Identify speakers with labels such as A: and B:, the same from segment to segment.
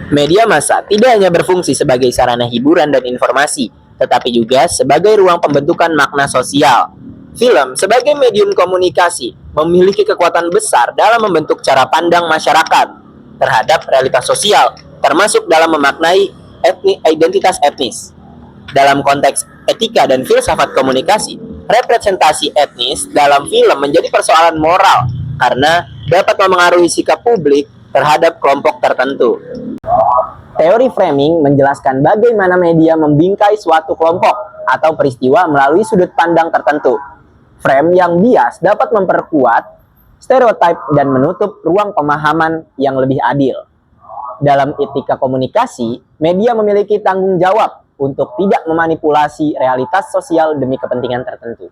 A: Media massa tidak hanya berfungsi sebagai sarana hiburan dan informasi, tetapi juga sebagai ruang pembentukan makna sosial. Film sebagai medium komunikasi memiliki kekuatan besar dalam membentuk cara pandang masyarakat terhadap realitas sosial, termasuk dalam memaknai identitas etnis. Dalam konteks etika dan filsafat komunikasi, representasi etnis dalam film menjadi persoalan moral karena dapat memengaruhi sikap publik terhadap kelompok tertentu. Teori framing menjelaskan bagaimana media membingkai suatu kelompok atau peristiwa melalui sudut pandang tertentu. Frame yang bias dapat memperkuat stereotip dan menutup ruang pemahaman yang lebih adil. Dalam etika komunikasi, media memiliki tanggung jawab untuk tidak memanipulasi realitas sosial demi kepentingan tertentu.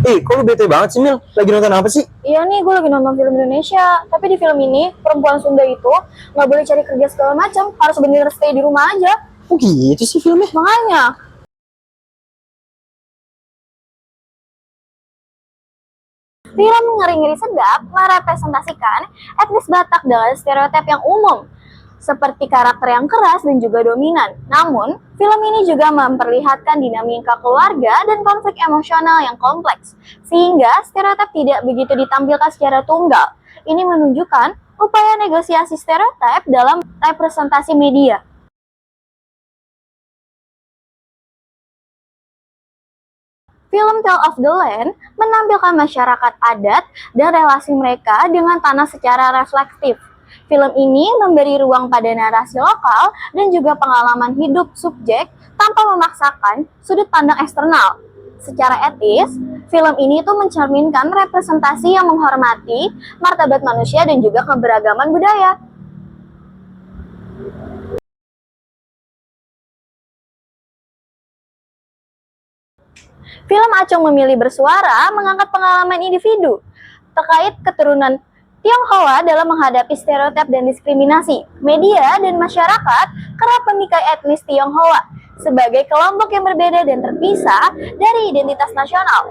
B: Kok lu bete banget sih, Mil? Lagi nonton apa sih?
C: Iya nih, gue lagi nonton film Indonesia. Tapi di film ini, perempuan Sunda itu nggak boleh cari kerja segala macam. Harus bener stay di rumah aja.
B: Oh gitu sih filmnya?
C: Makanya, film Ngeri-Ngeri Sedap merepresentasikan etnis Batak dengan stereotip yang umum, seperti karakter yang keras dan juga dominan. Namun, film ini juga memperlihatkan dinamika keluarga dan konflik emosional yang kompleks, sehingga stereotip tidak begitu ditampilkan secara tunggal. Ini menunjukkan upaya negosiasi stereotip dalam representasi media. Film Tale of the Land menampilkan masyarakat adat dan relasi mereka dengan tanah secara reflektif. Film ini memberi ruang pada narasi lokal dan juga pengalaman hidup subjek tanpa memaksakan sudut pandang eksternal. Secara etis, film ini tuh mencerminkan representasi yang menghormati martabat manusia dan juga keberagaman budaya. Film Acung Memilih Bersuara mengangkat pengalaman individu terkait keturunan Tionghoa dalam menghadapi stereotip dan diskriminasi. Media dan masyarakat kerap memikai etnis Tionghoa sebagai kelompok yang berbeda dan terpisah dari identitas nasional.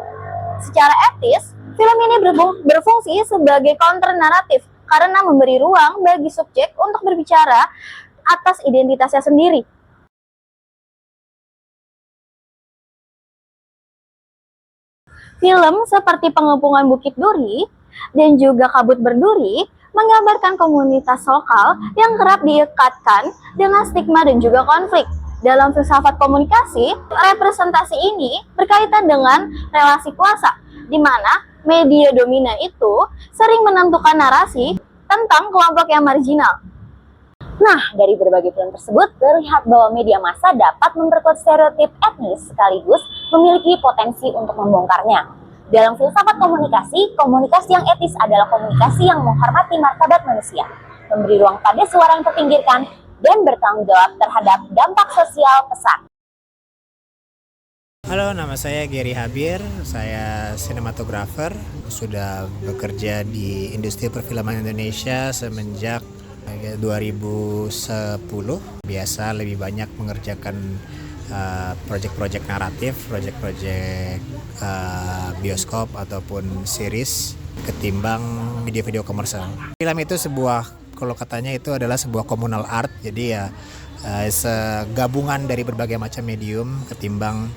C: Secara etis, film ini berfungsi sebagai counter naratif karena memberi ruang bagi subjek untuk berbicara atas identitasnya sendiri. Film seperti Pengepungan Bukit Duri dan juga Kabut Berduri menggambarkan komunitas lokal yang kerap diikatkan dengan stigma dan juga konflik. Dalam filsafat komunikasi, representasi ini berkaitan dengan relasi kuasa, di mana media dominan itu sering menentukan narasi tentang kelompok yang marginal. Nah, dari berbagai film tersebut, terlihat bahwa media massa dapat memperkuat stereotip etnis sekaligus memiliki potensi untuk membongkarnya. Dalam filsafat komunikasi, komunikasi yang etis adalah komunikasi yang menghormati martabat manusia, memberi ruang pada suara yang terpinggirkan, dan bertanggung jawab terhadap dampak sosial pesan.
D: Halo, nama saya Gary Habir, saya sinematografer, sudah bekerja di industri perfilman Indonesia semenjak 2010. Biasa lebih banyak mengerjakan proyek-proyek naratif, proyek-proyek bioskop ataupun series ketimbang video-video komersial. Film itu kalau katanya itu adalah sebuah communal art, jadi ya segabungan dari berbagai macam medium ketimbang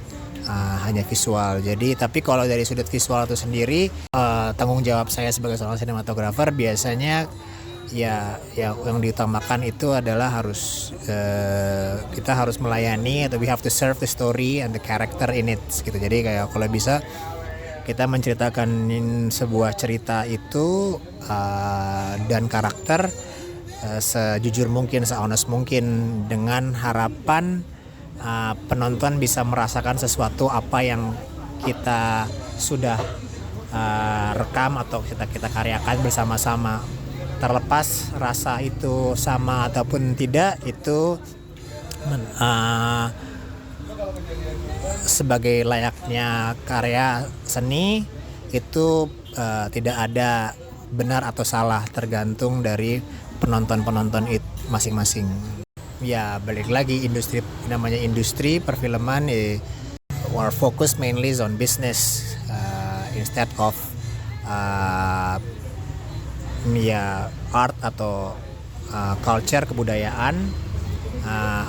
D: hanya visual. Jadi tapi kalau dari sudut visual itu sendiri, tanggung jawab saya sebagai seorang sinematografer biasanya ya yang diutamakan itu adalah kita harus melayani, atau we have to serve the story and the character in it gitu. Jadi kayak kalau bisa kita menceritakan sebuah cerita itu dan karakter sejujur mungkin, se-honest mungkin, dengan harapan penonton bisa merasakan sesuatu apa yang kita sudah rekam atau kita karyakan bersama-sama. Terlepas rasa itu sama ataupun tidak, itu sebagai layaknya karya seni itu tidak ada benar atau salah, tergantung dari penonton masing-masing. Ya balik lagi, namanya industri perfilman our focus mainly is on business instead of art atau culture, kebudayaan.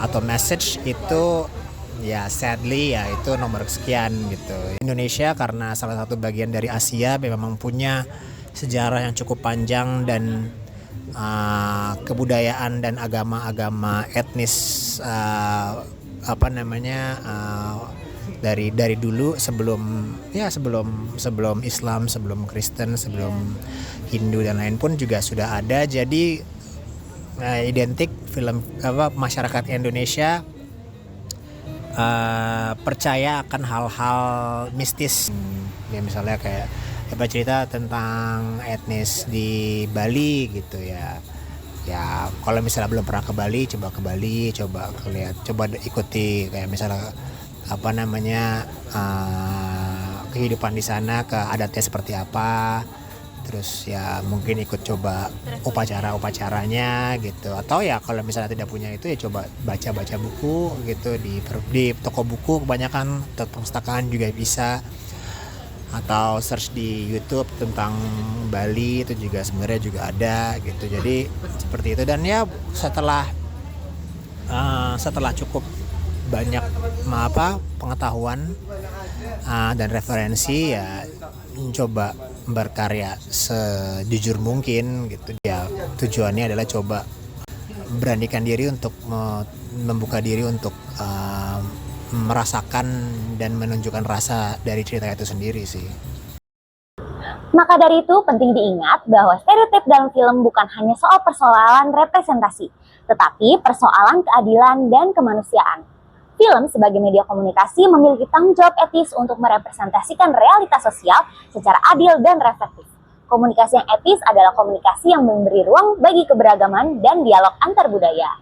D: atau message itu ya sadly ya itu nomor sekian gitu. Indonesia karena salah satu bagian dari Asia memang punya sejarah yang cukup panjang dan kebudayaan dan agama-agama etnis dari dulu sebelum Islam, sebelum Kristen, sebelum Hindu dan lain pun juga sudah ada. Jadi identik film masyarakat Indonesia percaya akan hal-hal mistis. Ya misalnya kayak cerita tentang etnis di Bali gitu ya. Ya kalau misalnya belum pernah ke Bali, coba ikuti kayak misalnya kehidupan di sana, ke adatnya seperti apa. Terus ya mungkin ikut coba upacaranya gitu, atau ya kalau misalnya tidak punya itu ya coba baca buku gitu di toko buku kebanyakan, atau perpustakaan juga bisa, atau search di YouTube tentang Bali itu juga sebenarnya juga ada gitu. Jadi seperti itu, dan ya setelah cukup banyak pengetahuan dan referensi, ya coba berkarya sejujur mungkin gitu. Ya tujuannya adalah coba beranikan diri untuk membuka diri untuk merasakan dan menunjukkan rasa dari cerita itu sendiri sih.
C: Maka dari itu penting diingat bahwa stereotip dalam film bukan hanya soal persoalan representasi, tetapi persoalan keadilan dan kemanusiaan. Film sebagai media komunikasi memiliki tanggung jawab etis untuk merepresentasikan realitas sosial secara adil dan reflektif. Komunikasi yang etis adalah komunikasi yang memberi ruang bagi keberagaman dan dialog antar budaya.